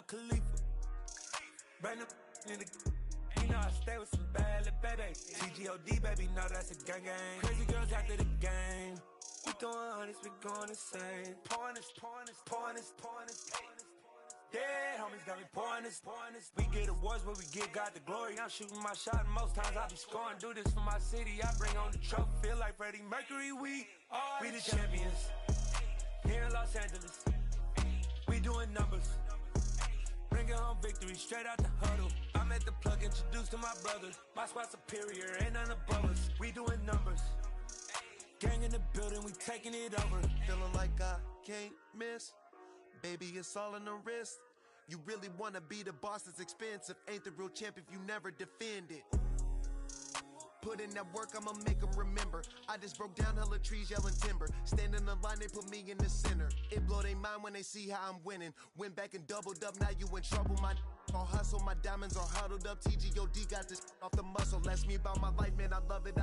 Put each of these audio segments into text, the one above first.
Khalifa. Brand new in the. You know I stay with some bad little baby. TGOD, baby, know that's a gang gang. Crazy girls after the game. We throwing hundreds, we going insane. Pouring this. Yeah, homies got me pouring this. We get awards, but we give God the glory. I'm shooting my shot, and most times I be scoring. Do this for my city, I bring on the trophy. Feel like Freddie Mercury, we the champions. Here in Los Angeles, we doing numbers. Bringing home victory straight out the huddle. I'm at the plug, introduced to my brothers. My squad superior, ain't none above us. We doing numbers. Gang in the building, we taking it over. Feeling like I can't miss. Baby, it's all in the wrist. You really wanna be the boss, it's expensive. Ain't the real champ if you never defend it. Put in that work, I'ma make them remember. I just broke down hella trees, yelling timber. Stand in the line, they put me in the center. It blow their mind when they see how I'm winning. Went back and doubled up, now you in trouble. My all hustle, my diamonds are huddled up. TGOD got this off the muscle. That's me about my life, man, I love it.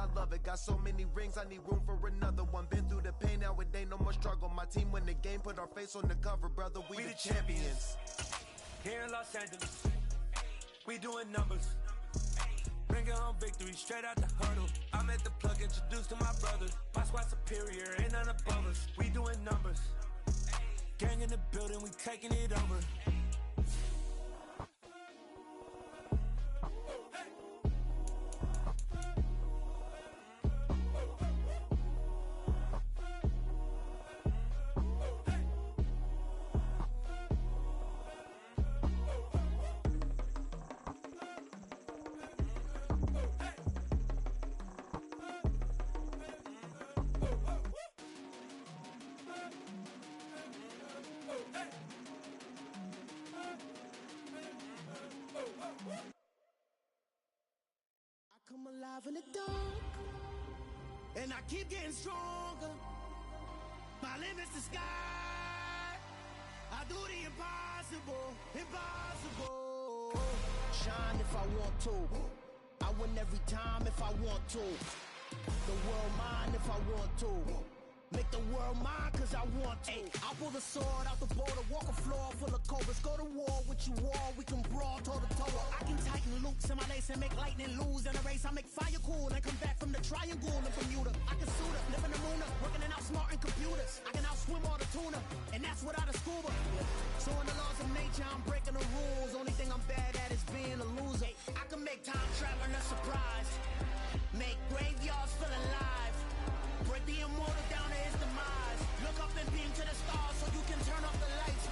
Got so many rings, I need room for another one. Been through the pain, now it ain't no more struggle. My team win the game, put our face on the cover, brother, we the champions. Here in Los Angeles, we doing numbers. Bringing home victory straight out the huddle. I'm at the plug, introduced to my brothers. My squad superior, ain't none above us. We doing numbers. Gang in the building, we taking it over. Come alive in the dark, and I keep getting stronger. My limit's the sky. I do the impossible. Shine if I want to. I win every time if I want to. The world mine if I want to. Make the world mine cause I want to. I pull the sword out the border, walk a floor full of cobras. Go to war with you all, we can brawl toe to toe. I can tighten loops in my lace and make lightning lose in a race. I make fire cool and come back from the triangle in Bermuda. I can suit up, live in the moon up, working and outsmarting computers. I can outswim all the tuna, and that's without a scuba. So in the laws of nature, I'm breaking the rules. Only thing I'm bad at is being a loser. I can make time traveling a surprise. Make graveyards feel alive. Break the immortal down to his demise. Look up and beam to the stars so you can turn off the lights.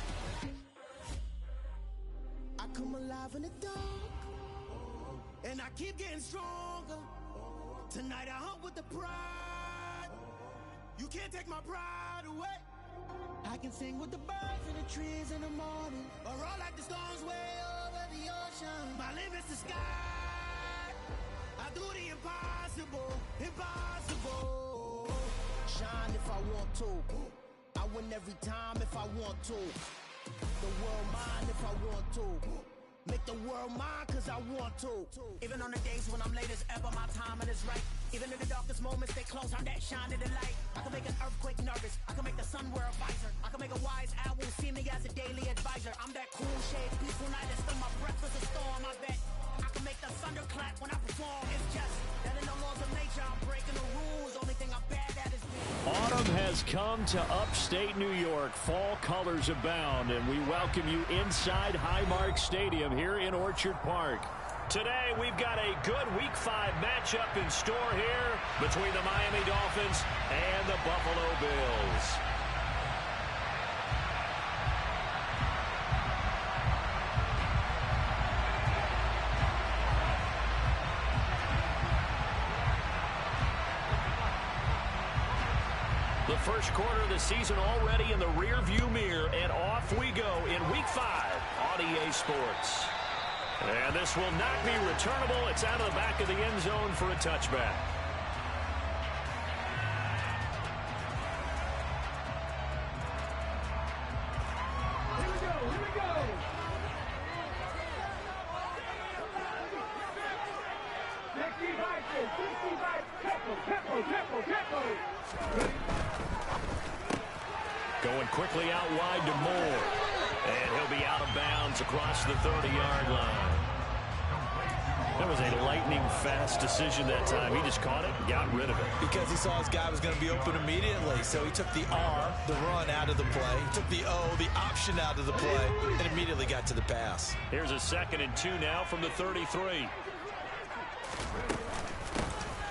I come alive in the dark, and I keep getting stronger. Tonight I hunt with the pride. You can't take my pride away. I can sing with the birds and the trees in the morning, or roll like the storms way over the ocean. My limit's the sky. I do the impossible. Shine if I want to. I win every time if I want to. The world mine if I want to. Make the world mine cause I want to. Even on the days when I'm late as ever, my timing is right. Even in the darkest moments, stay close, I'm that shine in the light. I can make an earthquake nervous, I can make the sun wear a visor. I can make a wise owl see me as a daily advisor. I'm that cool shade, peaceful night, and still my breath is a storm, I bet. I can make the thunder clap when I perform. It's just that in the laws of nature, I'm breaking the rules. Only thing I'm bad at is Autumn has come to upstate New York. Fall colors abound, and we welcome you inside Highmark Stadium here in Orchard Park. Today, we've got a good Week 5 matchup in store here between the Miami Dolphins and the Buffalo Bills. The first quarter of the season already in the rear-view mirror, and off we go in Week 5 on EA Sports. And this will not be returnable. It's out of the back of the end zone for a touchback. Here we go. Going quickly out wide to Moore. And he'll be out of bounds across the 30-yard line. That was a lightning-fast decision that time. He just caught it and got rid of it. Because he saw his guy was going to be open immediately. So he took the R, the run, out of the play. He took the O, the option, out of the play, and immediately got to the pass. Here's a 2nd and 2 now from the 33.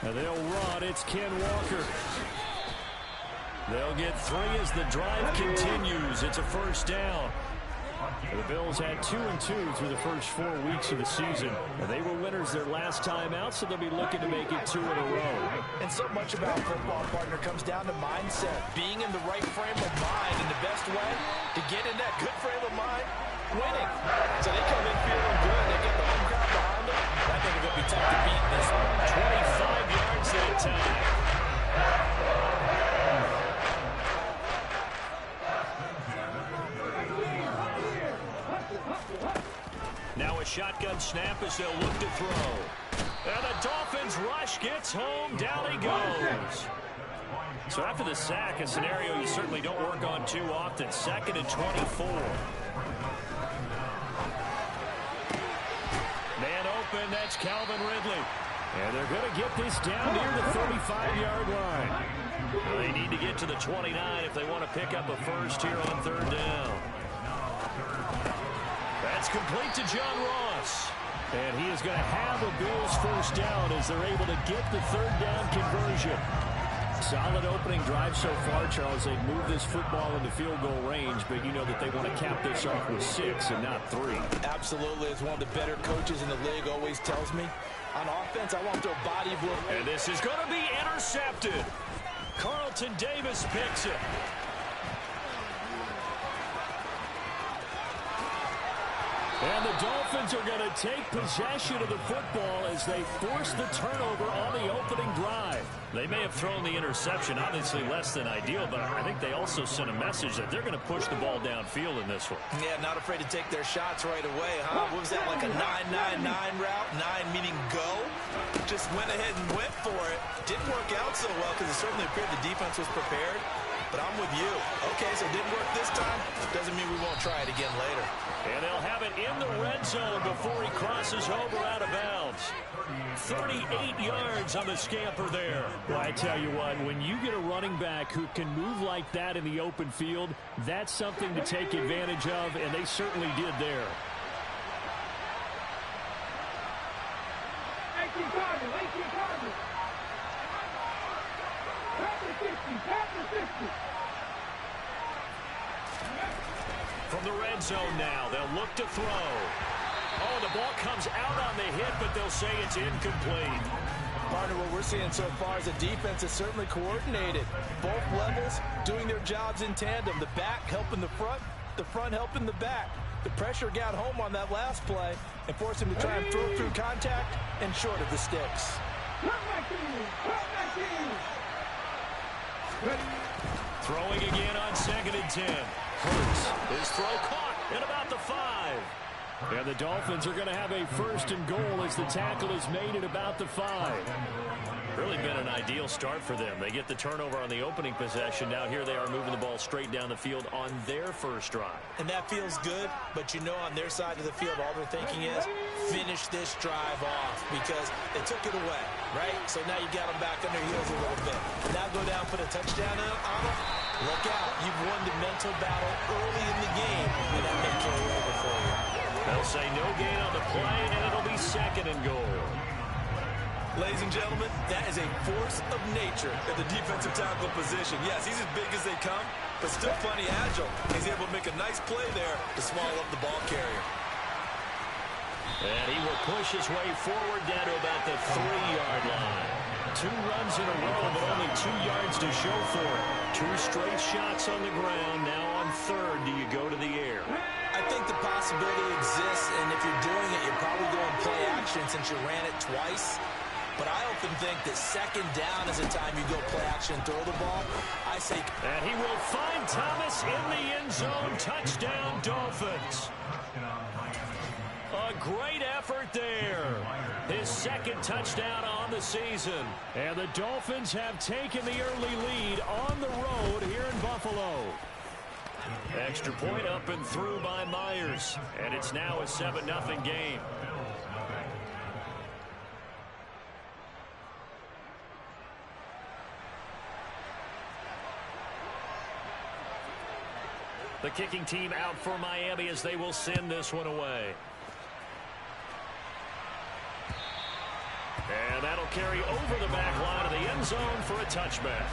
And they'll run. It's Ken Walker. They'll get 3 as the drive continues. It's a first down. The Bills had 2 and 2 through the first 4 weeks of the season. And they were winners their last time out, so they'll be looking to make it 2 in a row. And so much about football, partner, comes down to mindset. Being in the right frame of mind, and the best way to get in that good frame of mind, winning. So they come in feeling good. They get the home crowd behind them. I think it's going to be tough to beat this one. 25 yards that time. Now a shotgun snap as they'll look to throw. And the Dolphins rush gets home. Down he goes. So after the sack, a scenario you certainly don't work on too often. 2nd and 24. Man open, that's Calvin Ridley. And they're going to get this down near the 35-yard line. Well, they need to get to the 29 if they want to pick up a first here on 3rd down. That's complete to John Ross. And he is going to have a Bills first down as they're able to get the 3rd down conversion. Solid opening drive so far, Charles. They've moved this football into field goal range, but you know that they want to cap this off with 6 and not 3. Absolutely. As one of the better coaches in the league always tells me, on offense, I want their body blow. And this is going to be intercepted. Carlton Davis picks it. And the Dolphins are going to take possession of the football as they force the turnover on the opening drive. They may have thrown the interception, obviously less than ideal, but I think they also sent a message that they're going to push the ball downfield in this one. Yeah, not afraid to take their shots right away, huh? What was that, like a 9-9-9 route? 9 meaning go? Just went ahead and went for it. Didn't work out so well because it certainly appeared the defense was prepared. But I'm with you. Okay, so it didn't work this time. Doesn't mean we won't try it again later. And they'll have it in the red zone before he crosses over out of bounds. 38 yards on the scamper there. Well, I tell you what, when you get a running back who can move like that in the open field, that's something to take advantage of, and they certainly did there. 18 Cardinals, 18 Cardinals. Pass the 60. From the red zone now, they'll look to throw. Oh, the ball comes out on the hit, but they'll say it's incomplete. Partner, what we're seeing so far is the defense is certainly coordinated. Both levels doing their jobs in tandem. The back helping the front helping the back. The pressure got home on that last play and forced him to try and throw through contact and short of the sticks. Throwing again on 2nd and 10. Hurts. His throw caught at about the 5. And the Dolphins are going to have a 1st and goal as the tackle is made at about the 5. Really been an ideal start for them. They get the turnover on the opening possession. Now here they are moving the ball straight down the field on their first drive. And that feels good, but you know on their side of the field all they're thinking is finish this drive off because they took it away, right? So now you got them back on their heels a little bit. Now go down, put a touchdown on them. Look out. You've won the mental battle early in the game, and that may carry over for you. They'll say no gain on the play, and it'll be 2nd and goal. Ladies and gentlemen, that is a force of nature at the defensive tackle position. Yes, he's as big as they come, but still plenty agile. He's able to make a nice play there to swallow up the ball carrier. And he will push his way forward down to about the 3-yard line. 2 runs in a row, but only 2 yards to show for it. 2 straight shots on the ground. Now on 3rd, do you go to the air? I think the possibility exists, and if you're doing it, you're probably going play action since you ran it twice. But I often think that 2nd down is the time you go play action and throw the ball. I say... And he will find Thomas in the end zone. Touchdown, Dolphins. A great effort there. His 2nd touchdown on the season. And the Dolphins have taken the early lead on the road here in Buffalo. Extra point up and through by Myers. And it's now a 7-0 game. The kicking team out for Miami as they will send this one away. And that'll carry over the back line of the end zone for a touchback.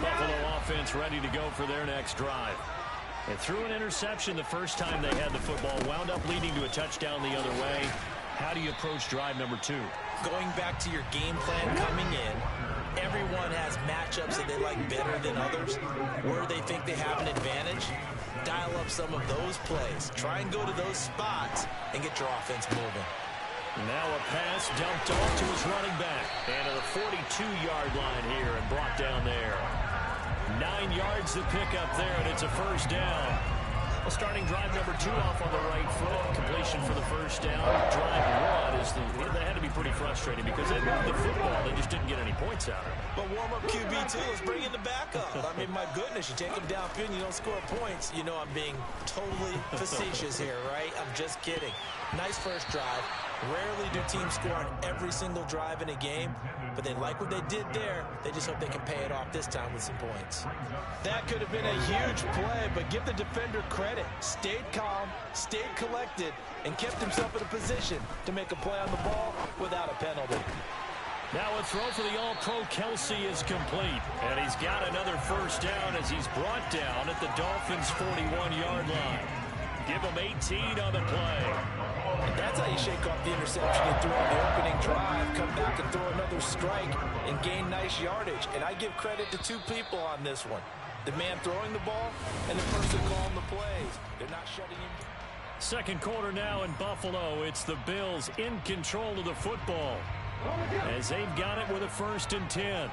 Buffalo offense ready to go for their next drive. They threw an interception the first time they had the football, wound up leading to a touchdown the other way. How do you approach drive number 2? Going back to your game plan coming in, everyone has matchups that they like better than others. Where they think they have an advantage, dial up some of those plays. Try and go to those spots and get your offense moving. Now a pass dumped off to his running back. And to the 42-yard line here and brought down there. 9 yards to pick up there, and it's a first down. Well, starting drive number 2 off on the right foot. Completion for the first down. Drive 1 is that had to be pretty frustrating because they moved the football. They just didn't get any points out of it. But warm-up QB2 is bringing the backup. I mean, my goodness, you take them downfield and you don't score points. You know I'm being totally facetious here, right? I'm just kidding. Nice first drive. Rarely do teams score on every single drive in a game, but they like what they did there. They just hope they can pay it off this time with some points. That could have been a huge play, but give the defender credit. Stayed calm, stayed collected, and kept himself in a position to make a play on the ball without a penalty. Now a throw for the All-Pro Kelsey is complete, and he's got another first down as he's brought down at the Dolphins' 41-yard line. Give him 18 on the play. And that's how you shake off the interception you threw on the opening drive, come back and throw another strike and gain nice yardage. And I give credit to 2 people on this one. The man throwing the ball and the person calling the plays. They're not shutting him down. Second quarter now in Buffalo. It's the Bills in control of the football as they've got it with a 1st and 10.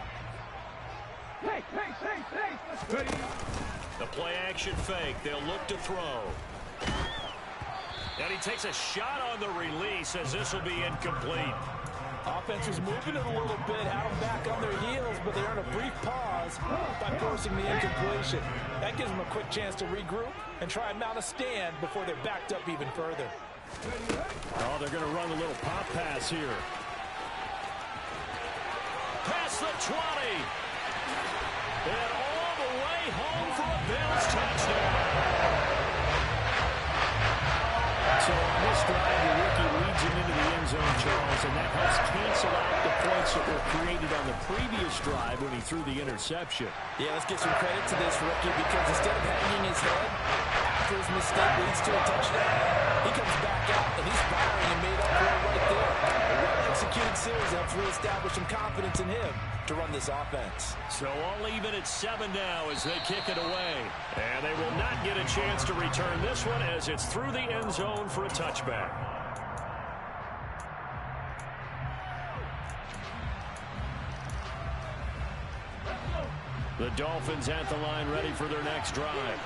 The play action fake. They'll look to throw. And he takes a shot on the release as this will be incomplete. Offense was moving it a little bit, had them back on their heels, but they earned a brief pause by forcing the incompletion. That gives them a quick chance to regroup and try and mount a stand before they're backed up even further. Oh, they're going to run a little pop pass here. Past the 20. And all the way home for a Bills touchdown. So on this drive, the rookie leads him into the end zone, Charles, and that has canceled out the points that were created on the previous drive when he threw the interception. Yeah, let's give some credit to this rookie because instead of hanging his head after his mistake leads to a touchdown, he comes back out and he's firing and made up for it right there. A well-executed series helps reestablish some confidence in him to run this offense. So all even at 7 now as they kick it away. And they will not get a chance to return this one as it's through the end zone for a touchback. The Dolphins at the line ready for their next drive.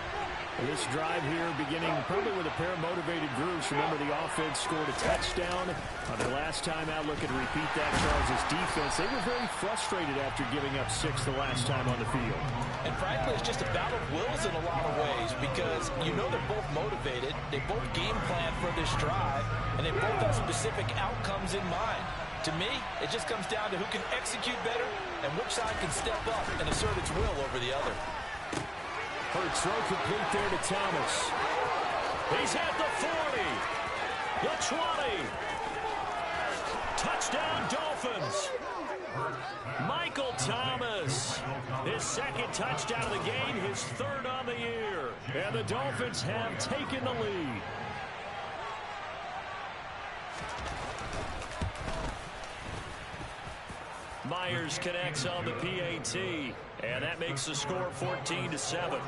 This drive here beginning probably with a pair of motivated groups. Remember, the offense scored a touchdown. Their last time out, looking to repeat that, Charles' defense. They were very frustrated after giving up 6 the last time on the field. And frankly, it's just a battle of wills in a lot of ways because you know they're both motivated. They both game plan for this drive, and they both have specific outcomes in mind. To me, it just comes down to who can execute better and which side can step up and assert its will over the other. Hurts throw complete there to Thomas. He's at the 40. The 20. Touchdown Dolphins. Michael Thomas. His 2nd touchdown of the game, his 3rd on the year. And the Dolphins have taken the lead. Myers connects on the PAT, and that makes the score 14-7.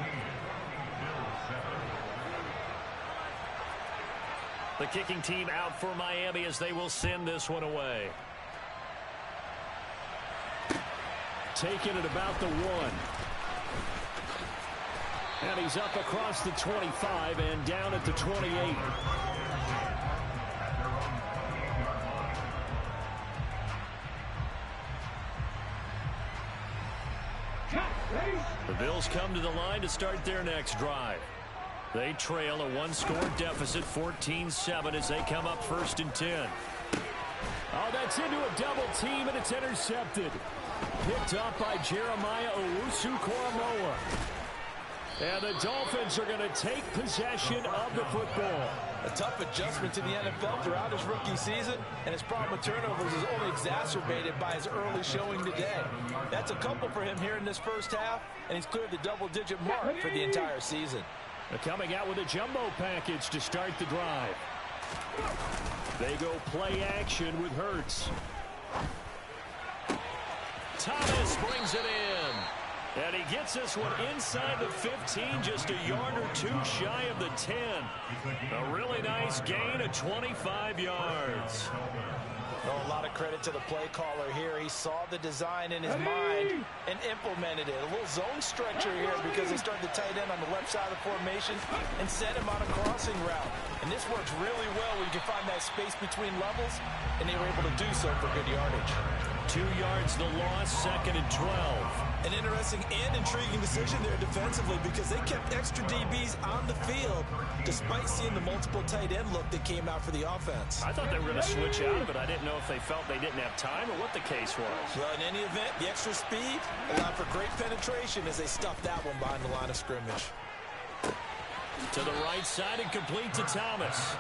The kicking team out for Miami as they will send this one away. Taking it about the 1. And he's up across the 25 and down at the 28. Cardinals come to the line to start their next drive. They trail a one-score deficit, 14-7, as they come up 1st and 10. Oh, that's into a double team, and it's intercepted. Picked up by Jeremiah Owusu-Koramoah. And the Dolphins are going to take possession of the football. A tough adjustment to the NFL throughout his rookie season, and his problem with turnovers is only exacerbated by his early showing today. That's a couple for him here in this first half, and he's cleared the double-digit mark for the entire season. They're coming out with a jumbo package to start the drive. They go play action with Hurts. Thomas brings it in. And he gets this one inside the 15, just a yard or two shy of the 10. A really nice gain of 25 yards. A lot of credit to the play caller here. He saw the design in his mind and implemented it. A little zone stretcher here because they started the tight end on the left side of the formation and sent him on a crossing route. And this works really well when you can find that space between levels, and they were able to do so for good yardage. 2 yards the loss, 2nd and 12. An interesting and intriguing decision there defensively because they kept extra DBs on the field despite seeing the multiple tight end look that came out for the offense. I thought they were going to switch out of it. I didn't know if they felt they didn't have time or what the case was. Well, in any event, the extra speed allowed for great penetration as they stuffed that one behind the line of scrimmage. To the right side and complete to Thomas.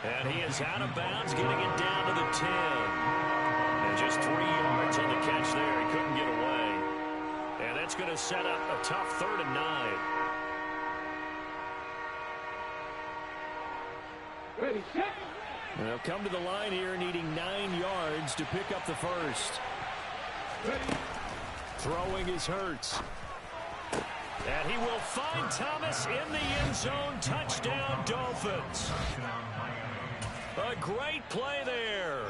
And he is out of bounds, getting it down to the 10. And just 3 yards on the catch there. He couldn't get away. And that's going to set up a tough 3rd and 9. Ready, set. They'll come to the line here needing 9 yards to pick up the first. Ready. Throwing is Hurts. And he will find Thomas in the end zone. Touchdown, Dolphins. A great play there.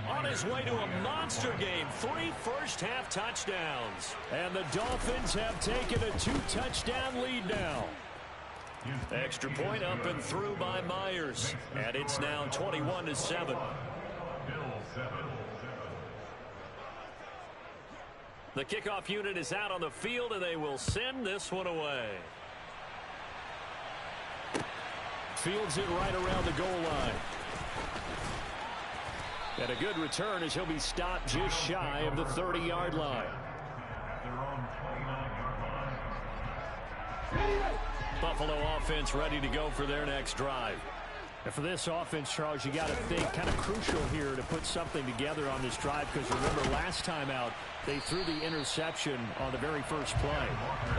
On his way to a monster game. 3 first-half touchdowns. And the Dolphins have taken a 2-touchdown lead now. Extra point up and through by Myers. And it's now 21-7. The kickoff unit is out on the field, and they will send this one away. Fields it right around the goal line. And a good return as he'll be stopped just shy of the 30-yard line. Buffalo offense ready to go for their next drive. And for this offense, Charles, you got to think kind of crucial here to put something together on this drive because remember last time out they threw the interception on the very first play.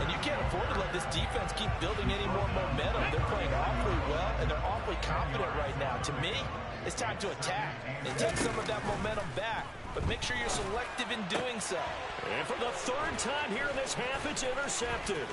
And you can't afford to let this defense keep building any more momentum. They're playing awfully well and they're awfully confident right now. To me, it's time to attack and take some of that momentum back. But make sure you're selective in doing so. And for the 3rd time here in this half, it's intercepted.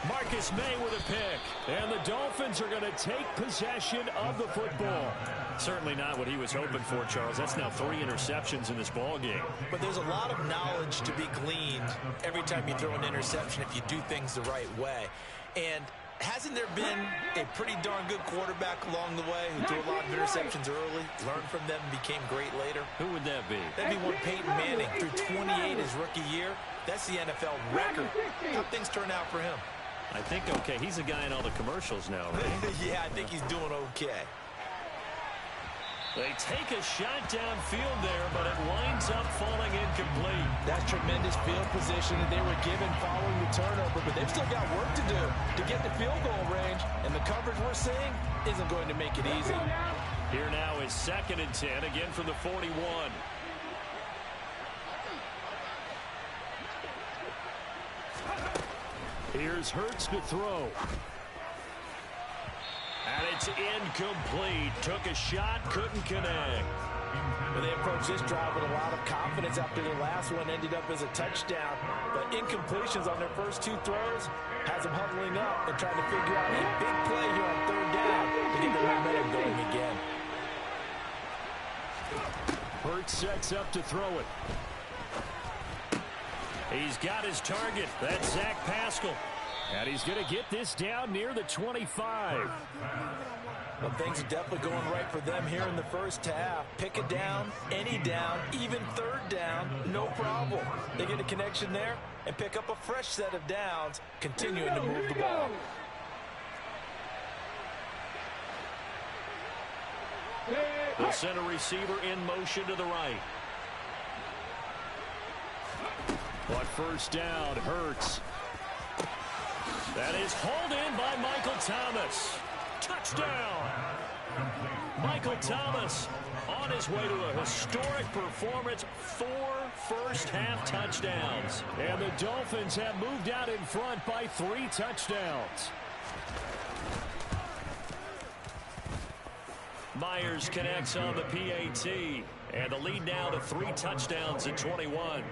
Marcus May with a pick. And the Dolphins are going to take possession of the football. Certainly not what he was hoping for, Charles. That's now 3 interceptions in this ball game. But there's a lot of knowledge to be gleaned every time you throw an interception if you do things the right way. And hasn't there been a pretty darn good quarterback along the way who threw a lot of interceptions early, learned from them, and became great later? Who would that be? That'd be one Peyton Manning. Threw 28 his rookie year. That's the NFL record. How things turn out for him? I think okay. He's a guy in all the commercials now, right? Yeah, I think he's doing okay. They take a shot downfield there, but it winds up falling incomplete. That's tremendous field position that they were given following the turnover, but they've still got work to do to get the field goal range, and the coverage we're seeing isn't going to make it easy. Here now is 2nd and 10, again from the 41. Here's Hurts to throw. And it's incomplete. Took a shot, couldn't connect. Well, they approached this drive with a lot of confidence after their last one ended up as a touchdown. But incompletions on their first 2 throws has them huddling up and trying to figure out a big play here on 3rd down to get the momentum going again. Hurts sets up to throw it. He's got his target. That's Zach Pascal. And he's going to get this down near the 25. Well, things are definitely going right for them here in the first half. Pick a down, any down, even third down, no problem. They get a connection there and pick up a fresh set of downs, continuing to move the ball. The center receiver in motion to the right. But first down, Hurts. That is hauled in by Michael Thomas. Touchdown! Michael Thomas on his way to a historic performance, 4 first-half touchdowns. And the Dolphins have moved out in front by 3 touchdowns. Myers connects on the PAT, and the lead now to 3 touchdowns at 21.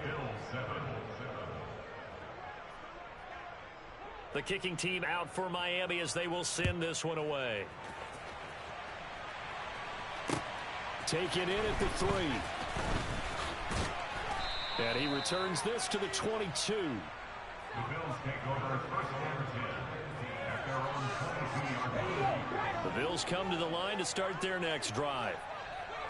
The kicking team out for Miami as they will send this one away. Taken in at the 3. And he returns this to the 22. The Bills take over first and 10 at their own 22-yard line. The Bills come to the line to start their next drive.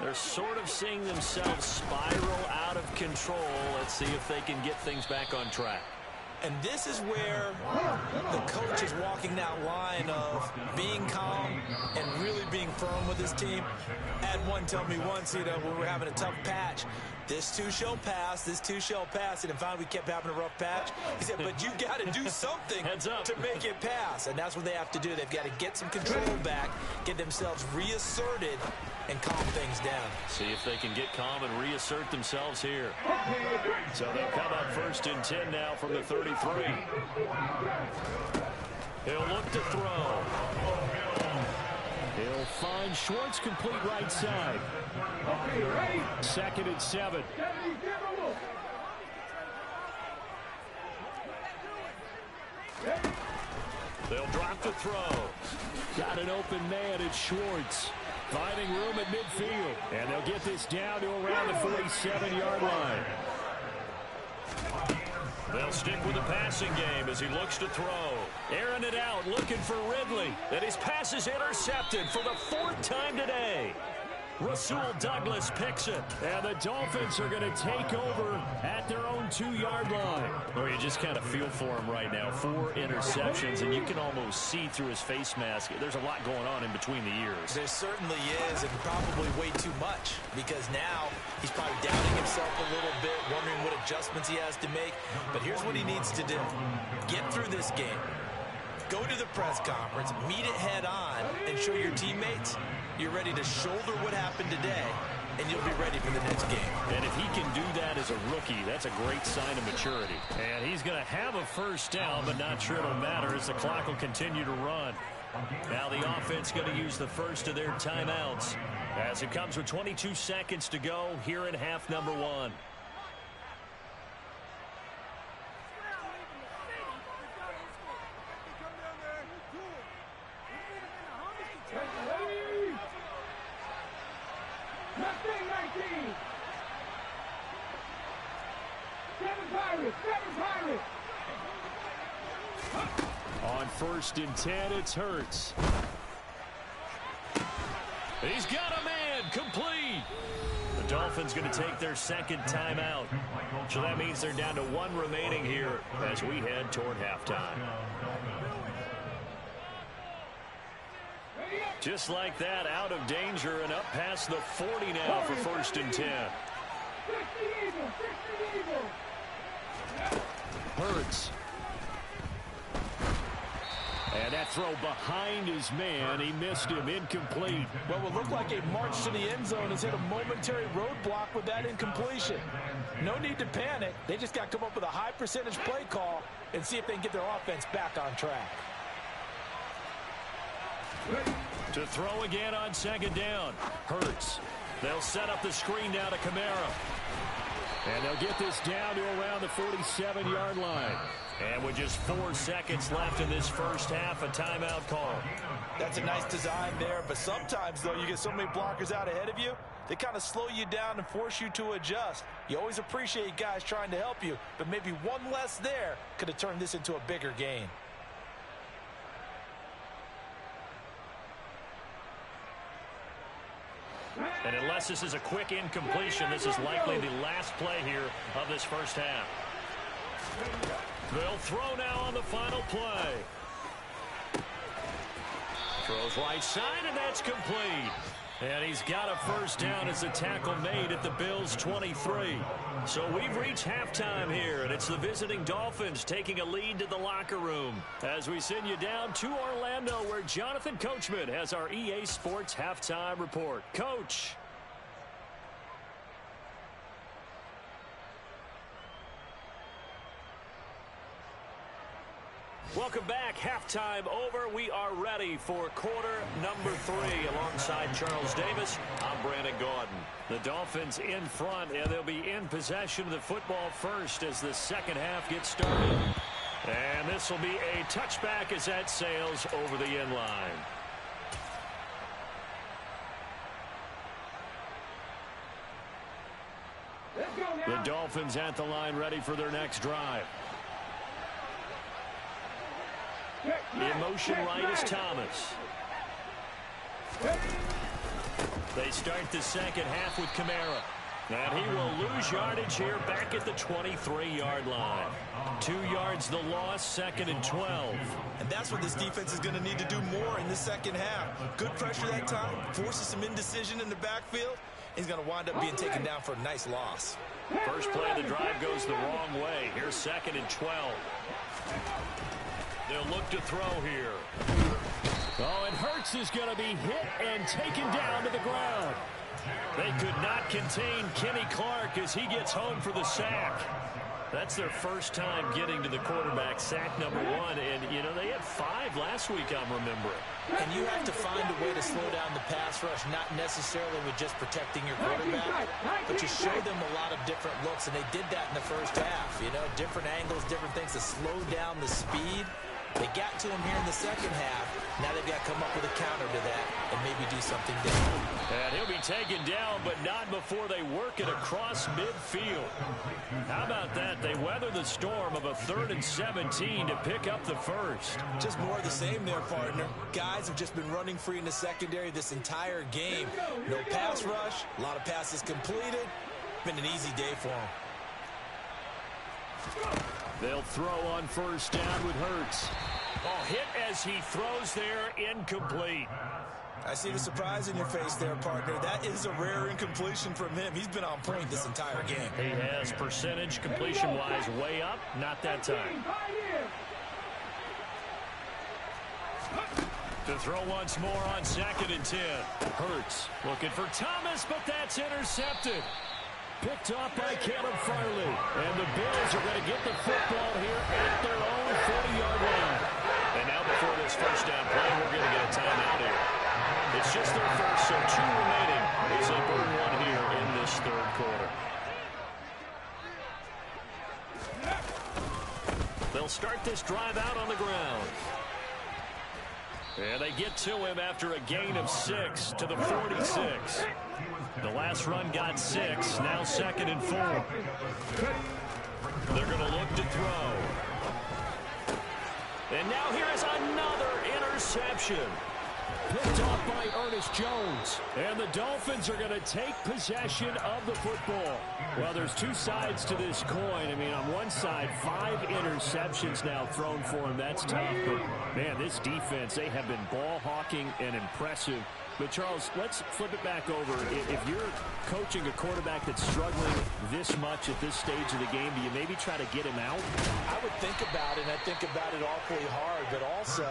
They're sort of seeing themselves spiral out of control. Let's see if they can get things back on track. And this is where the coach is walking that line of being calm and really being firm with his team. Had one tell me once, when we were having a tough patch, this too shall pass, this too shall pass. And finally we kept having a rough patch. He said, but you got to do something to make it pass. And that's what they have to do. They've got to get some control back, get themselves reasserted, and calm things down. See if they can get calm and reassert themselves here. So they'll come up first and 10 now from the 33. He'll look to throw. He'll find Schwartz complete right side. 2nd and 7. They'll drop the throw. Got an open man at Schwartz. Finding room at midfield. And they'll get this down to around the 47-yard line. They'll stick with the passing game as he looks to throw. Airing it out, looking for Ridley. And his pass is intercepted for the 4th time today. Rasul Douglas picks it. And the Dolphins are going to take over at their own 2-yard line. Well, you just kind of feel for him right now. 4 interceptions, and you can almost see through his face mask. There's a lot going on in between the ears. There certainly is, and probably way too much, because now he's probably doubting himself a little bit, wondering what adjustments he has to make. But here's what he needs to do. Get through this game. Go to the press conference, meet it head on, and show your teammates you're ready to shoulder what happened today, and you'll be ready for the next game. And if he can do that as a rookie, that's a great sign of maturity. And he's going to have a first down, but not sure it'll matter as the clock will continue to run. Now the offense going to use the first of their timeouts as it comes with 22 seconds to go here in half number 1. On 1st and 10, it's Hurts. He's got a man, complete. The Dolphins going to take their 2nd timeout. So that means they're down to 1 remaining here as we head toward halftime. Just like that, out of danger and up past the 40 now for 1st and 10. Hurts. And that throw behind his man. He missed him. Incomplete. Well, it looked like a march to the end zone has hit a momentary roadblock with that incompletion. No need to panic. They just got to come up with a high percentage play call and see if they can get their offense back on track. To throw again on 2nd down. Hurts. They'll set up the screen now to Kamara. And they'll get this down to around the 47-yard line. And with just 4 seconds left in this first half, a timeout call. That's a nice design there, but sometimes, though, you get so many blockers out ahead of you, they kind of slow you down and force you to adjust. You always appreciate guys trying to help you, but maybe one less there could have turned this into a bigger gain. And unless this is a quick incompletion, this is likely the last play here of this first half. They'll throw now on the final play. Throws right side, and that's complete. And he's got a first down as the tackle made at the Bills' 23. So we've reached halftime here, and it's the visiting Dolphins taking a lead to the locker room as we send you down to Orlando, where Jonathan Coachman has our EA Sports Halftime Report. Coach. Welcome back. Halftime over. We are ready for quarter number 3. Alongside Charles Davis, I'm Brandon Gaudin. The Dolphins in front, and they'll be in possession of the football first as the second half gets started. And this will be a touchback as that sails over the end line. The Dolphins at the line ready for their next drive. In motion right is Thomas. They start the second half with Kamara. And he will lose yardage here back at the 23-yard line. 2 yards the loss, second and 12. And that's what this defense is going to need to do more in the second half. Good pressure that time, forces some indecision in the backfield. He's going to wind up being taken down for a nice loss. First play of the drive goes the wrong way. Here's second and 12. They'll look to throw here. Oh, and Hurts is going to be hit and taken down to the ground. They could not contain Kenny Clark as he gets home for the sack. That's their first time getting to the quarterback, sack number 1. And, you know, they had 5 last week, I'm remembering. And you have to find a way to slow down the pass rush, not necessarily with just protecting your quarterback, but you show them a lot of different looks, and they did that in the first half. You know, different angles, different things to slow down the speed. They got to him here in the second half. Now they've got to come up with a counter to that and maybe do something different. And he'll be taken down, but not before they work it across midfield. How about that? They weather the storm of a 3rd and 17 to pick up the first. Just more of the same there, partner. Guys have just been running free in the secondary this entire game. No pass rush, a lot of passes completed. Been an easy day for them. They'll throw on first down with Hurts. Oh, hit as he throws there, incomplete. I see the surprise in your face there, partner. That is a rare incompletion from him. He's been on point this entire game. He has percentage completion-wise way up, not that time. To throw once more on second and 10. Hurts looking for Thomas, but that's intercepted. Picked off by Caleb Farley. And the Bills are going to get the football here at their own 40-yard line. And now before this first down play, we're going to get a timeout here. It's just their first, so 2 remaining as they burn 1 here in this third quarter. They'll start this drive out on the ground. And they get to him after a gain of 6 to the 46. The last run got 6, now second and 4. They're going to look to throw. And now here is another interception. Picked off by Ernest Jones. And the Dolphins are going to take possession of the football. Well, there's 2 sides to this coin. I mean, on one side, 5 interceptions now thrown for him. That's tough. But, man, this defense, they have been ball hawking and impressive. But, Charles, let's flip it back over. If you're coaching a quarterback that's struggling this much at this stage of the game, do you maybe try to get him out? I would think about it, and I think about it awfully hard. But also,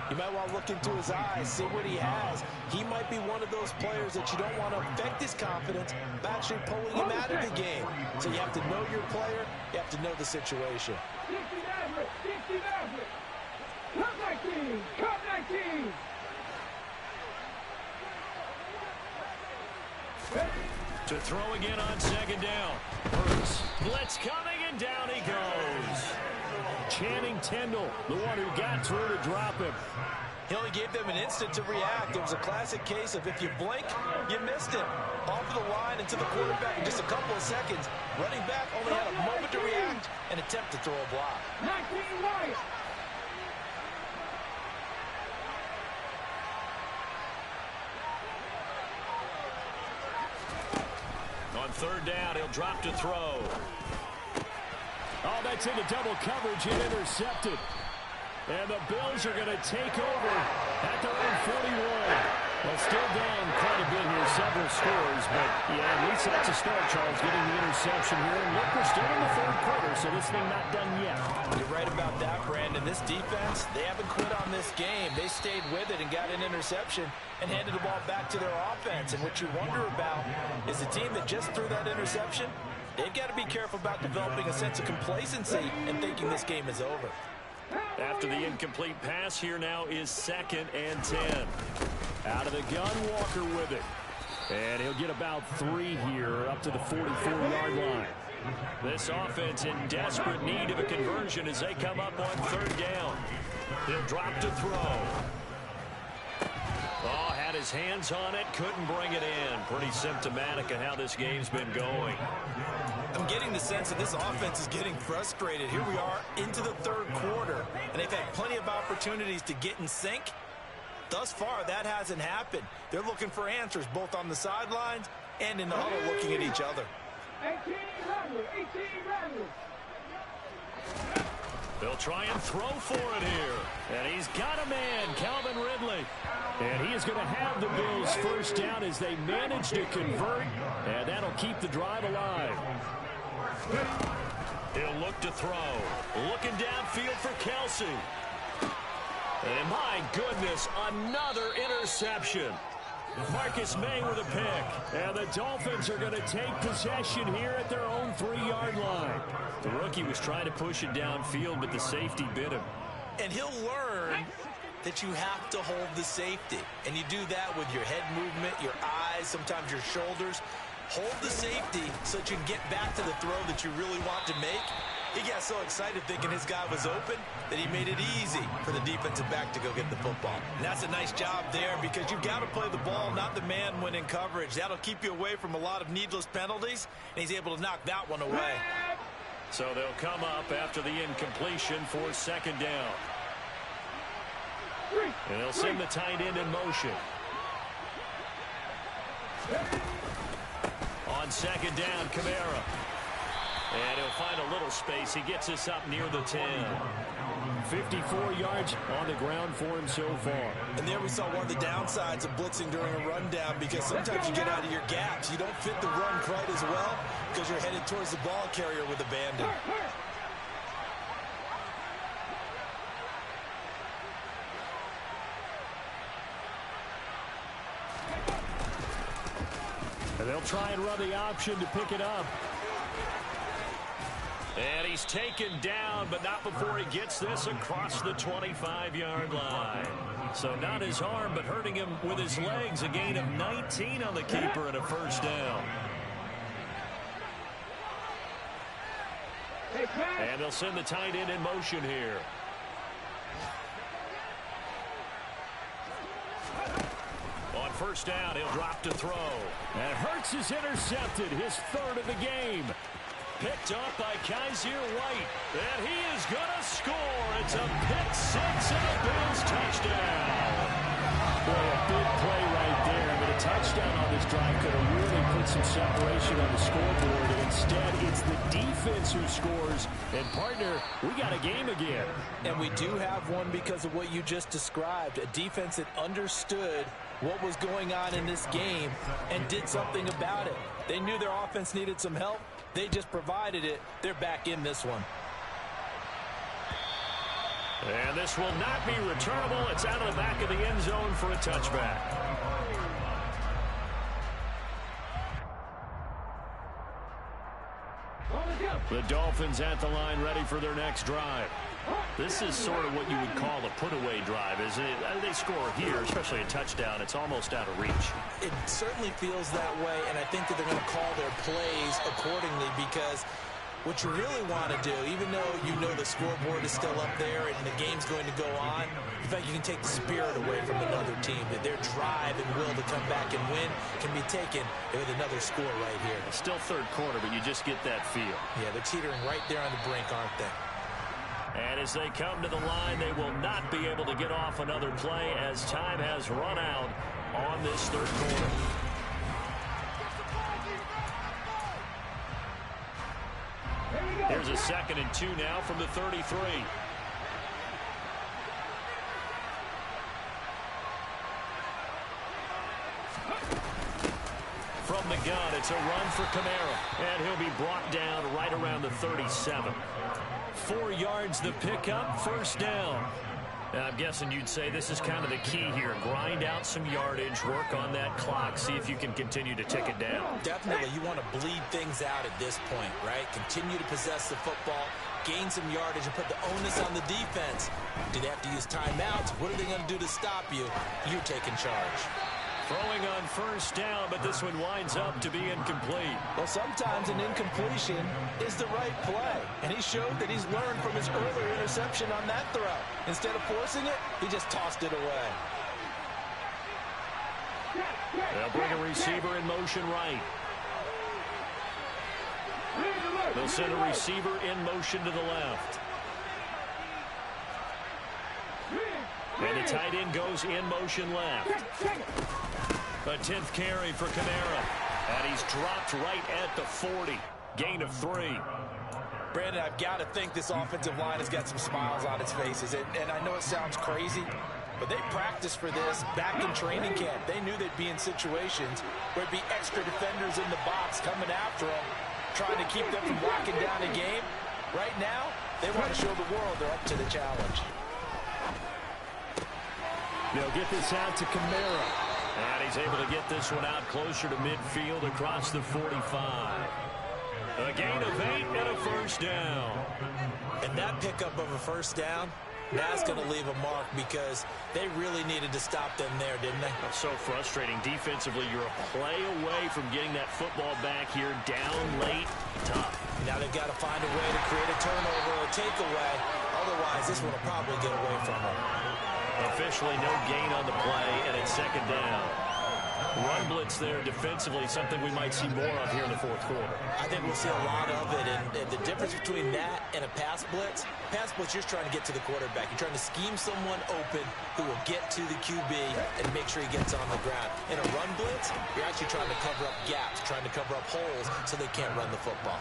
you might want to look into his eyes, see what he has. He might be one of those players that you don't want to affect his confidence by actually pulling him out of the game. So you have to know your player. You have to know the situation. Cup 19! To throw again on second down. Hurts. Blitz coming, and down he goes. Channing Tindall, the one who got through to drop him. He only gave them an instant to react. It was a classic case of if you blink, you missed him. Off of the line into the quarterback in just a couple of seconds. Running back only had a moment to react and attempt to throw a block. 19 right. On third down, he'll drop to throw. Oh, that's into double coverage and intercepted. And the Bills are going to take over at their own 41. Well, still down quite a bit here, several scores, but yeah, at least that's a start, Charles, getting the interception here. And look, we're still in the third quarter, so this thing not done yet. You're right about that, Brandon. This defense, they haven't quit on this game. They stayed with it and got an interception and handed the ball back to their offense. And what you wonder about is the team that just threw that interception, they've got to be careful about developing a sense of complacency and thinking this game is over. After the incomplete pass, here now is 2nd and 10. Out of the gun, Walker with it. And he'll get about 3 here up to the 44-yard line. This offense in desperate need of a conversion as they come up on 3rd down. He'll drop to throw. Oh, had his hands on it, couldn't bring it in. Pretty symptomatic of how this game's been going. I'm getting the sense that this offense is getting frustrated. Here we are into the 3rd quarter, and they've had plenty of opportunities to get in sync. Thus far, that hasn't happened. They're looking for answers both on the sidelines and in the huddle looking at each other. 18 Randall. They'll try and throw for it here. And he's got a man, Calvin Ridley. And he is going to have the Bills first down as they manage to convert. And that'll keep the drive alive. He'll look to throw. Looking downfield for Kelsey. And my goodness, another interception. Marcus May with a pick. And the Dolphins are going to take possession here at their own 3-yard line. The rookie was trying to push it downfield, but the safety bit him. And he'll learn that you have to hold the safety. And you do that with your head movement, your eyes, sometimes your shoulders. Hold the safety so that you can get back to the throw that you really want to make. He got so excited thinking his guy was open that he made it easy for the defensive back to go get the football. And that's a nice job there because you've got to play the ball, not the man when in coverage. That'll keep you away from a lot of needless penalties, and he's able to knock that one away. So they'll come up after the incompletion for 2nd down. And they'll send the tight end in motion. On 2nd down, Kamara. And he'll find a little space. He gets us up near the 10. 54 yards on the ground for him so far. And there we saw one of the downsides of blitzing during a rundown because sometimes you get out of your gaps. You don't fit the run quite as well because you're headed towards the ball carrier with abandon. And they'll try and run the option to pick it up. And he's taken down, but not before he gets this across the 25-yard line. So not his arm, but hurting him with his legs. A gain of 19 on the keeper and a first down. And they'll send the tight end in motion here. On 1st down, he'll drop to throw. And Hurts is intercepted, his 3rd of the game. Picked up by Kaiser White. And he is going to score. It's a pick 6 and a Bills touchdown. Boy, a big play right there. But a touchdown on this drive could have really put some separation on the scoreboard. And instead, it's the defense who scores. And, partner, we got a game again. And we do have one because of what you just described. A defense that understood what was going on in this game and did something about it. They knew their offense needed some help. They just provided it. They're back in this one. And this will not be returnable. It's out of the back of the end zone for a touchback. The Dolphins at the line ready for their next drive. This is sort of what you would call a put-away drive, isn't it? They score here, especially a touchdown. It's almost out of reach. It certainly feels that way, and I think that they're going to call their plays accordingly because what you really want to do, even though you know the scoreboard is still up there and the game's going to go on, in fact, you can take the spirit away from another team, that their drive and will to come back and win can be taken with another score right here. It's still 3rd quarter, but you just get that feel. Yeah, they're teetering right there on the brink, aren't they? And as they come to the line, they will not be able to get off another play as time has run out on this 3rd quarter. Here's a 2nd and 2 now from the 33. From the gun, it's a run for Kamara, and he'll be brought down right around the 37. 4 yards the pickup, 1st down. And I'm guessing you'd say this is kind of the key here. Grind out some yardage, work on that clock, see if you can continue to tick it down. Definitely, you want to bleed things out at this point, right? Continue to possess the football, gain some yardage, and put the onus on the defense. Do they have to use timeouts? What are they going to do to stop you? You're taking charge. Throwing on 1st down, but this one winds up to be incomplete. Well, sometimes an incompletion is the right play, and he showed that he's learned from his earlier interception on that throw. Instead of forcing it, he just tossed it away. They'll bring a receiver in motion right. They'll send a receiver in motion to the left. And the tight end goes in motion left. A 10th carry for Kamara. And he's dropped right at the 40. Gain of 3. Brandon, I've got to think this offensive line has got some smiles on its faces. And I know it sounds crazy, but they practiced for this back in training camp. They knew they'd be in situations where it'd be extra defenders in the box coming after them, trying to keep them from locking down a game. Right now, they want to show the world they're up to the challenge. They'll get this out to Kamara. And he's able to get this one out closer to midfield across the 45. A gain of 8 and a 1st down. And that pickup of a 1st down, that's going to leave a mark because they really needed to stop them there, didn't they? That's so frustrating. Defensively, you're a play away from getting that football back here. Down late, tough. Now they've got to find a way to create a turnover or a takeaway. Otherwise, this one will probably get away from them. Officially no gain on the play, and it's 2nd down. Run blitz there defensively, something we might see more of here in the 4th quarter. I think we'll see a lot of it, and the difference between that and a pass blitz, you're just trying to get to the quarterback. You're trying to scheme someone open who will get to the QB and make sure he gets on the ground. In a run blitz, you're actually trying to cover up gaps, trying to cover up holes so they can't run the football.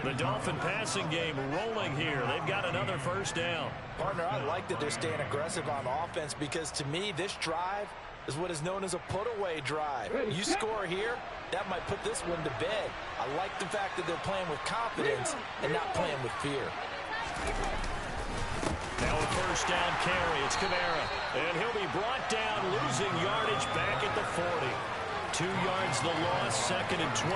The Dolphin passing game rolling here. They've got another 1st down. Partner, I like that they're staying aggressive on offense because, to me, this drive is what is known as a put-away drive. You score here, that might put this one to bed. I like the fact that they're playing with confidence and not playing with fear. Now a 1st down carry. It's Kamara. And he'll be brought down, losing yardage back at the 40. 2 yards the loss, 2nd and 12.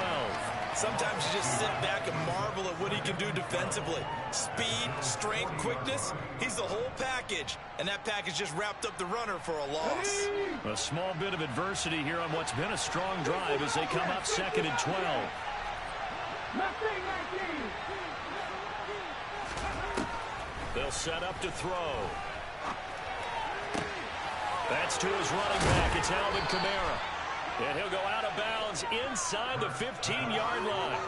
Sometimes you just sit back and marvel at what he can do defensively. Speed, strength, quickness, he's the whole package. And that package just wrapped up the runner for a loss. A small bit of adversity here on what's been a strong drive as they come up 2nd and 12. They'll set up to throw. That's to his running back. It's Alvin Kamara. And he'll go out of bounds inside the 15-yard line.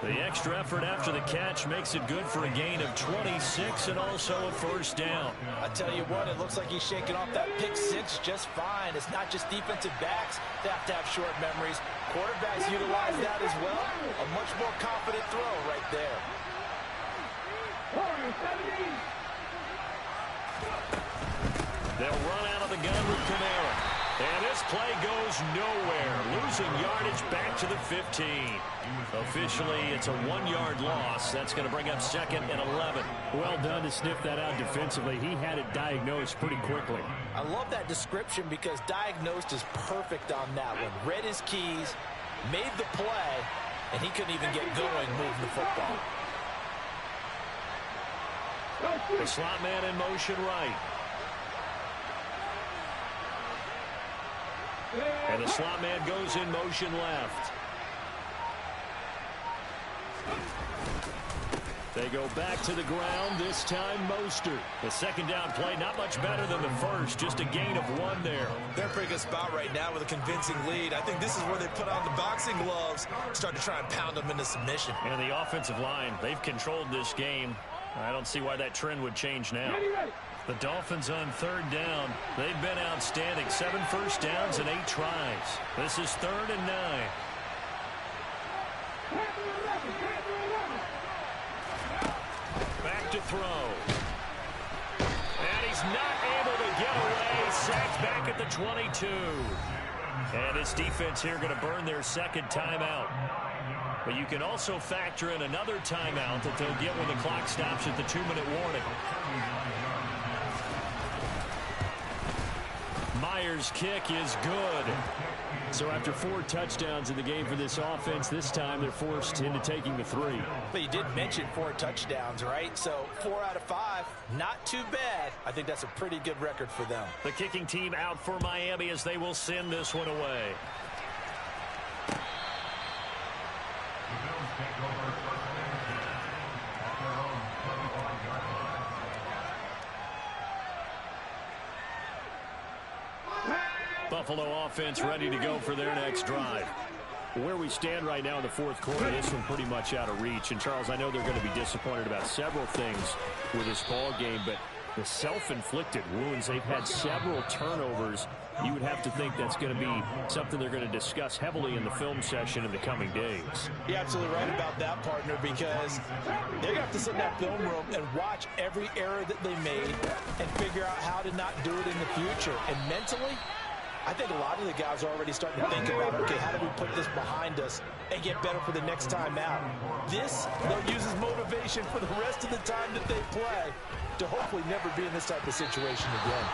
The extra effort after the catch makes it good for a gain of 26 and also a 1st down. I tell you what, it looks like he's shaking off that pick 6 just fine. It's not just defensive backs that have to have short memories. Quarterbacks utilize that as well. A much more confident throw right there. They'll run out of the gun with Kamara. And this play goes nowhere, losing yardage back to the 15. Officially, it's a 1-yard loss. That's going to bring up 2nd and 11. Well done to sniff that out defensively. He had it diagnosed pretty quickly. I love that description because diagnosed is perfect on that one. Read his keys, made the play, and he couldn't even get going moving the football. The slot man in motion right. And the slot man goes in motion left. They go back to the ground, this time Mostert. The 2nd down play, not much better than the first, just a gain of 1 there. They're in a pretty good spot right now with a convincing lead. I think this is where they put on the boxing gloves, start to try and pound them into submission. And the offensive line, they've controlled this game. I don't see why that trend would change now. The Dolphins on 3rd down. They've been outstanding. 7 first downs and 8 tries. This is 3rd and 9. sacked back at the 22. And this defense here going to burn their second timeout. But you can also factor in another timeout that they'll get when the clock stops at the 2-minute warning. Myers' kick is good. So after 4 touchdowns in the game for this offense, this time they're forced into taking the 3. But you did mention 4 touchdowns, right? So 4 out of 5, not too bad. I think that's a pretty good record for them. The kicking team out for Miami as they will send this one away. The Bills take over first and 10 at their own 25-yard line. Buffalo offense ready to go for their next drive. Where we stand right now in the fourth quarter, this one pretty much out of reach. And, Charles, I know they're going to be disappointed about several things with this ball game, but the self-inflicted wounds, they've had several turnovers. You would have to think that's going to be something they're going to discuss heavily in the film session in the coming days. You're absolutely right about that, partner, because they're going to have to sit in that film room and watch every error that they made and figure out how to not do it in the future. And mentally, I think a lot of the guys are already starting to think about, okay, how do we put this behind us and get better for the next time out? This, they'll use as motivation for the rest of the time that they play to hopefully never be in this type of situation again.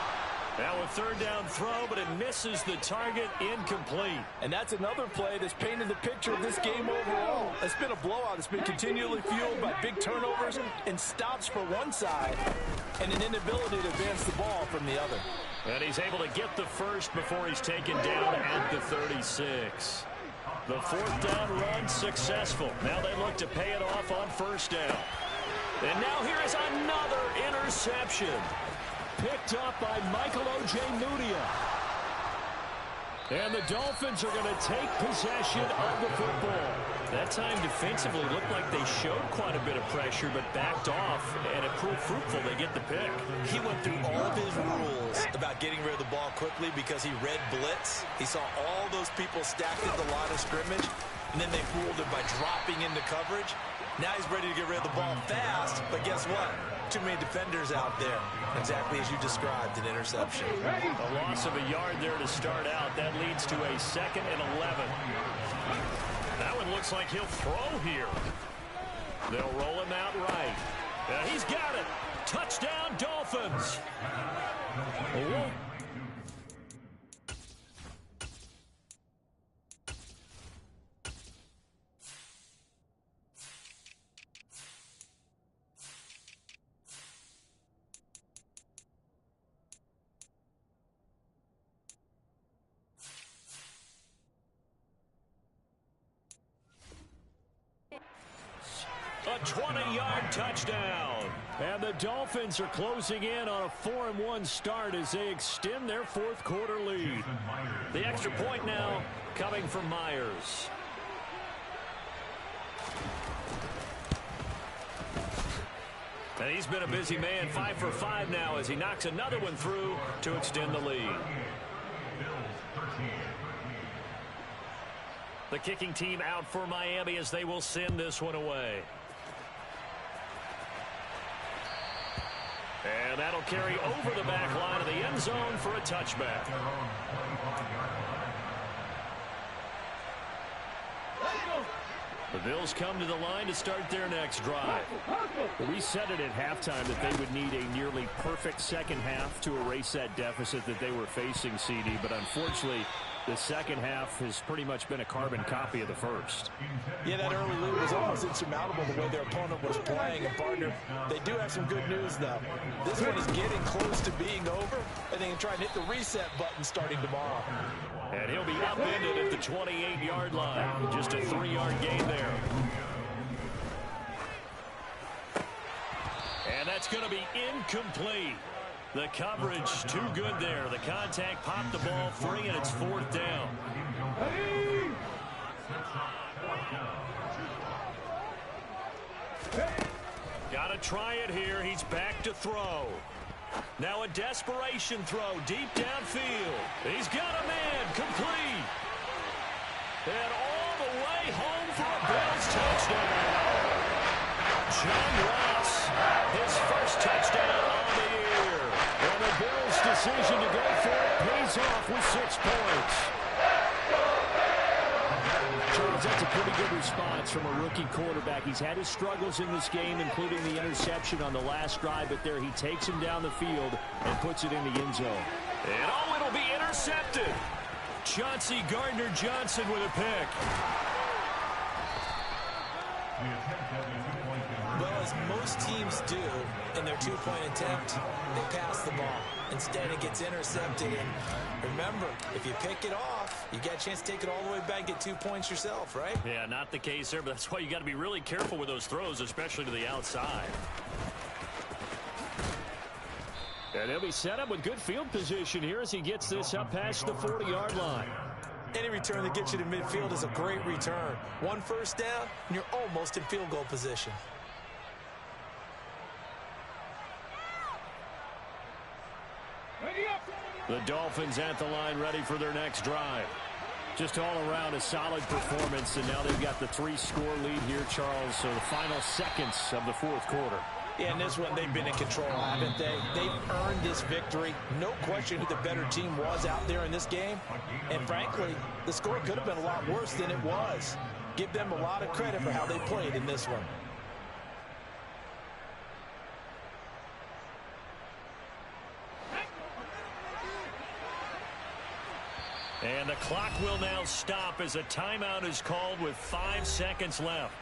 Now a third down throw, but it misses the target, incomplete. And that's another play that's painted the picture of this game overall. It's been a blowout. It's been continually fueled by big turnovers and stops for one side and an inability to advance the ball from the other. And he's able to get the first before he's taken down at the 36. The fourth down run successful. Now they look to pay it off on first down. And now here is another interception. Picked up by Michael Ojemudia. And the Dolphins are going to take possession of the football. That time defensively looked like they showed quite a bit of pressure but backed off, and it proved fruitful. They get the pick. He went through all of his rules about getting rid of the ball quickly because he read blitz. He saw all those people stacked at the line of scrimmage, and then they fooled him by dropping into coverage. Now he's ready to get rid of the ball fast, but guess what? Too many defenders out there. Exactly as you described, an interception. A loss of a yard there to start out. That leads to a 2nd and 11. That one looks like he'll throw here. They'll roll him out right. He's got it. Touchdown, Dolphins. A 20-yard touchdown. And the Dolphins are closing in on a 4-1 start as they extend their fourth quarter lead. The extra point now coming from Myers. And he's been a busy man, 5 for 5 now as he knocks another one through to extend the lead. The kicking team out for Miami as they will send this one away. And that'll carry over the back line of the end zone for a touchback. The Bills come to the line to start their next drive. We said it at halftime that they would need a nearly perfect second half to erase that deficit that they were facing, CD, but unfortunately, the second half has pretty much been a carbon copy of the first. Yeah, that early lead was almost insurmountable the way their opponent was playing. And, partner, they do have some good news, though. This one is getting close to being over, and they can try and hit the reset button starting tomorrow. And he'll be upended at the 28-yard line. Just a 3-yard gain there. And that's going to be incomplete. The coverage too good there. The contact popped the ball free, and it's 4th down. Got to try it here. He's back to throw. Now a desperation throw deep downfield. He's got a man, complete. And all the way home for a Bills touchdown. John Ross, his first touchdown on the year. And the Bills' decision to go for goes off with 6 points. Charles, that's a pretty good response from a rookie quarterback. He's had his struggles in this game, including the interception on the last drive, but there he takes him down the field and puts it in the end zone. And oh, it'll be intercepted. Chauncey Gardner-Johnson with a pick. Well, as most teams do in their two-point attempt, they pass the ball. Instead, it gets intercepted. And remember, if you pick it off, you get a chance to take it all the way back and get 2 points yourself, right? Yeah, not the case there, but that's why you got to be really careful with those throws, especially to the outside. And he'll be set up with good field position here as he gets this up past the 40-yard line. Any return that gets you to midfield is a great return. 1 first down, and you're almost in field goal position. The Dolphins at the line ready for their next drive. Just all around a solid performance, and now they've got the 3-score lead here, Charles, so the final seconds of the 4th quarter. Yeah, in this one, they've been in control, haven't they? They've earned this victory. No question who the better team was out there in this game. And frankly, the score could have been a lot worse than it was. Give them a lot of credit for how they played in this one. And the clock will now stop as a timeout is called with 5 seconds left.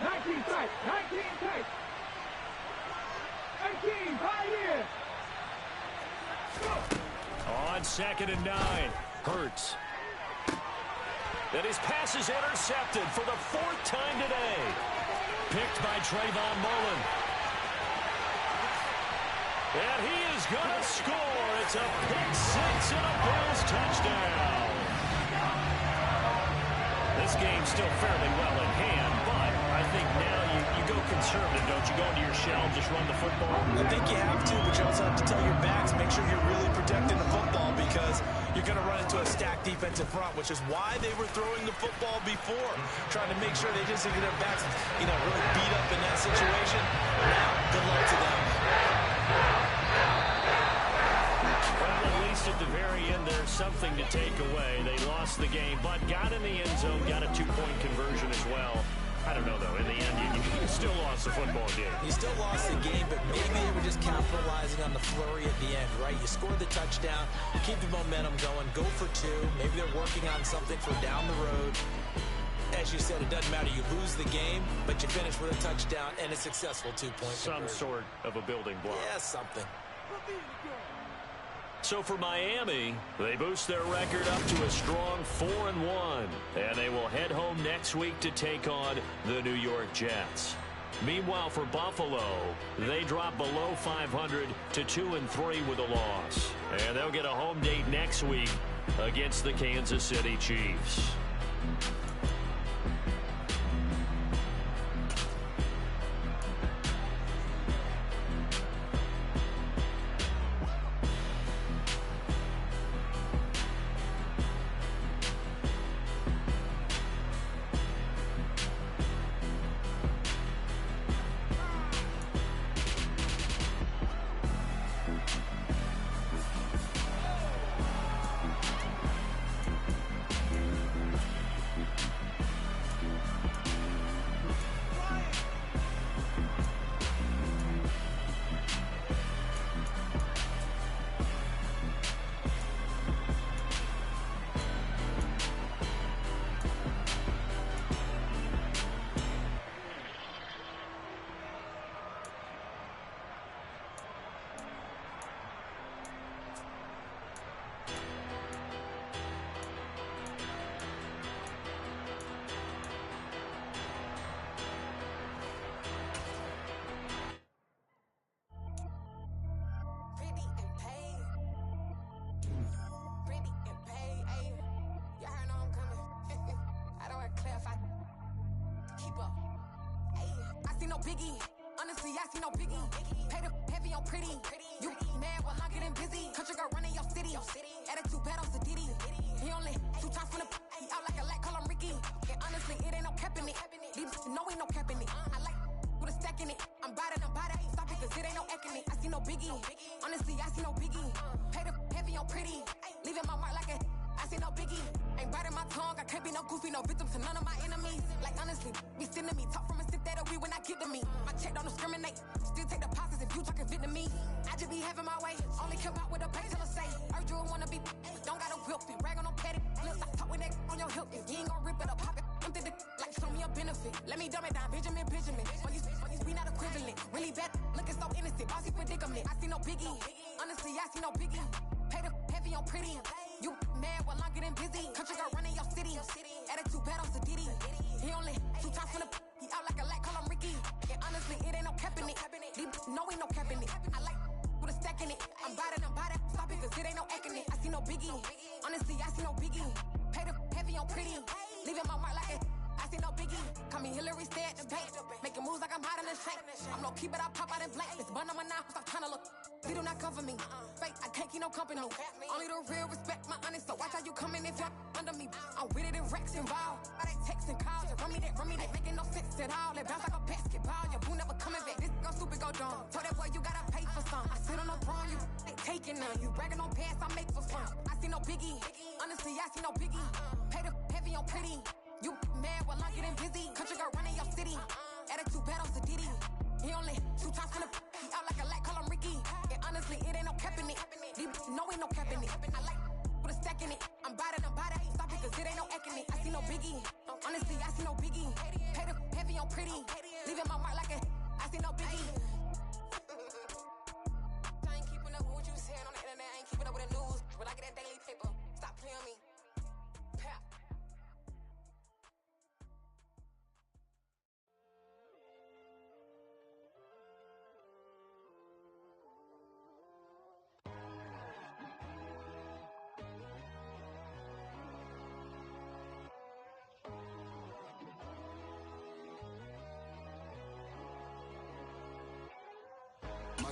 19 tight, 19 tight. 18, right here. On 2nd and 9, Hurts. And his pass is intercepted for the 4th time today. Picked by Trayvon Mullen. And he is going to score. It's a pick-6 and a Bills touchdown. This game's still fairly well in hand, but I think now you go conservative, don't you? Go into your shell and just run the football? I think you have to, but you also have to tell your backs, make sure you're really protecting the football because you're going to run into a stacked defensive front, which is why they were throwing the football before, trying to make sure they just get their backs, really beat up in that situation. Now, good luck to them. Well, at least at the very end, there's something to take away. They lost the game, but got in the end zone, got a 2-point conversion as well. I don't know, though. In the end, you still lost the football game. You still lost the game, but maybe they were just capitalizing on the flurry at the end, right? You scored the touchdown, keep the momentum going, go for 2. Maybe they're working on something for down the road. As you said, it doesn't matter. You lose the game, but you finish with a touchdown and a successful 2-point Some sort of a building block. Yeah, something. So for Miami, they boost their record up to a strong 4-1, and they will head home next week to take on the New York Jets. Meanwhile, for Buffalo, they drop below 500 to 2-3 with a loss, and they'll get a home date next week against the Kansas City Chiefs. Biggie, honestly, I see no biggie. Pay the heavy on pretty. You mad, well, I'm getting busy. Country girl running your city. Attitude bad on Sadidi. He only 2 times from the he out like a light, call him Ricky. And honestly, it ain't no cap in it. These know ain't no cap in it. I like with a stack in it. I'm bad, stop cause it ain't no acting it. I see no biggie. Honestly, I see no biggie. Pay the heavy on pretty. Leaving my mark like a. I see no biggie. Ain't biting my tongue. I can't be no goofy, no victim to none of my enemies. Like honestly, be sending me. Talk from a sip that we when I get to me. My check don't discriminate. Still take deposits if you talking Vietnamese. I just be having my way. Only come out with a pay till I say. Urge you wanna be. Don't got a whip. Rag on no petty. Lips, I talk with that on your hip. You ain't gon' rip it or pop it. Empty the like show me a benefit. Let me dumb it down. Benjamin. For you we not equivalent. Really bad. Looking so innocent. Bossy predicament. I see no biggie. Honestly, I see no biggie. Pay the heavy on pretty. You mad while I'm getting busy. Country girl running your city. Attitude bad on Sadiddy. He only 2 times from the. He out like a light, call him Ricky. And honestly, it ain't no cap in it. No, ain't no cap in it. I like with a stack in it. I'm biting. Stop it, cause it ain't no acting it. I see no biggie. Honestly, I see no biggie. Pay the heavy on pretty. Leaving my mark like it. I see no biggie. Call me Hillary, stay at the bank. Making moves like I'm hiding in the shank. I'm low key, but I pop out in blank. It's bun on my knife, stop trying to look. They do not cover me. Fake, I can't keep no company. Only the real respect my honest. So watch how you coming if you're under me. I'm with it in Rex involved. I they texting calls. Just run me that. Making no sense at all. They bounce like a basketball. Your boo never coming back. This go stupid, go dumb. Told that boy you gotta pay for some. I sit on the throne, you ain't taking none. You bragging on pants, I make for fun. I see no biggie. Honestly, I see no biggie. Pay the heavy on pretty. You mad while I'm getting busy. Country girl running your city. Attitude bad on Sadiddy. He only 2 times from the. He out like a light, call him Ricky. And honestly, it ain't no cap in it. No, ain't no cap in it. I like with a stack in it. I'm biting. Stop it, cause it ain't no acting it. I see no biggie. Honestly, I see no biggie. Pay the heavy on pretty. Leaving my mark like a. I see no biggie. I ain't keeping up with what you saying on the internet. I ain't keeping up with the news. But I get that daily paper. Stop playing on me. Pap.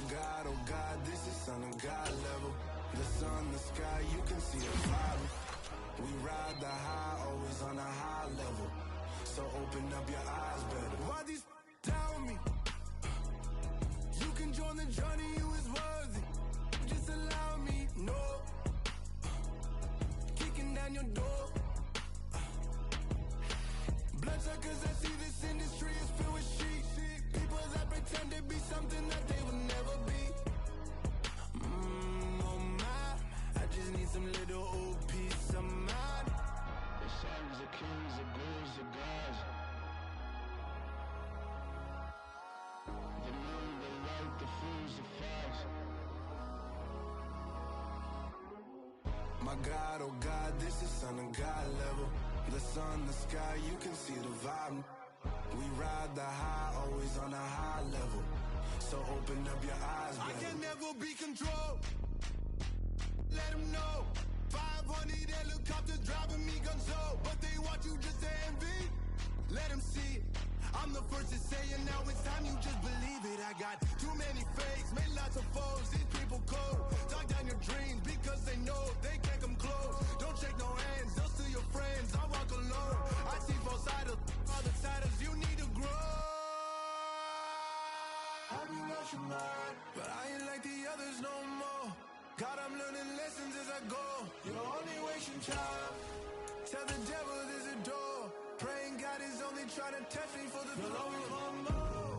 God, oh God, this is Son of God level. The sun, the sky, you can see the vibe. We ride the high, always on a high level. So open up your eyes better. Why these tell me? You can join the journey, you is worthy. Just allow me, no. Kicking down your door. Bloodsuckers, I see this industry is filled with sheep. People that pretend to be something that they will never be. Oh my, I just need some little old peace of mind. The sons of kings, the ghouls, the gods. The moon, the light, the fools, the facts. My God, oh God, this is Son of God level. The sun, the sky, you can see the vibe. We ride the high, always on a high level. So open up your eyes, baby. I can never be controlled. Let them know. 500 helicopters driving me gonzo. But they want you just to envy. Let them see it. I'm the first to say it, now it's time you just believe it. I got too many fakes, made lots of foes. These people cold. Talk down your dreams because they know they can't come close. Don't shake no hands, those to your friends. I walk alone. I see both sides, all the titles you need to grow. Have you lost your mind? But I ain't like the others no more. God, I'm learning lessons as I go. You're only wasting time. Tell the devil there's a door. Praying God is only trying to test me for the glory of more.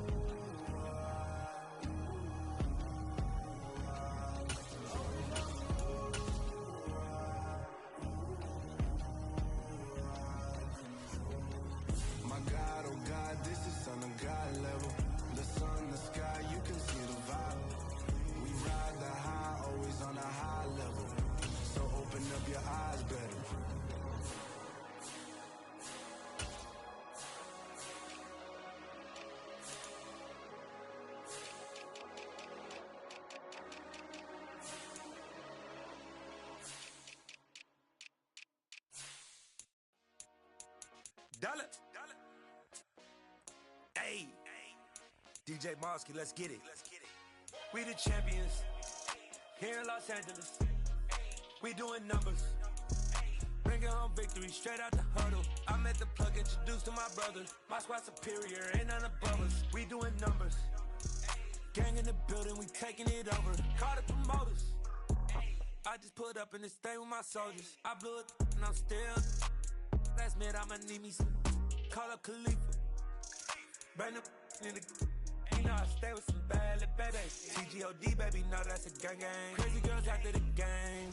My God, oh God, this is Son of God level. The sun, the sky, you can see the vibe. We ride the high, always on a high level. So open up your eyes better. Dollar. Hey. DJ Mosky, let's get it. We the champions here in Los Angeles. We doing numbers. Bringing home victory straight out the huddle. I'm at the plug, introduced to my brothers. My squad superior, ain't none above us. We doing numbers. Gang in the taking it over. Call the promoters. I just put up in this thing with my soldiers. I blew it and I'm still. Last minute I'ma need me some. Call up Khalifa. Bring them in the. You know I stay with some bad little babies. TGOD baby, know that's a gang gang. Crazy girls after the game.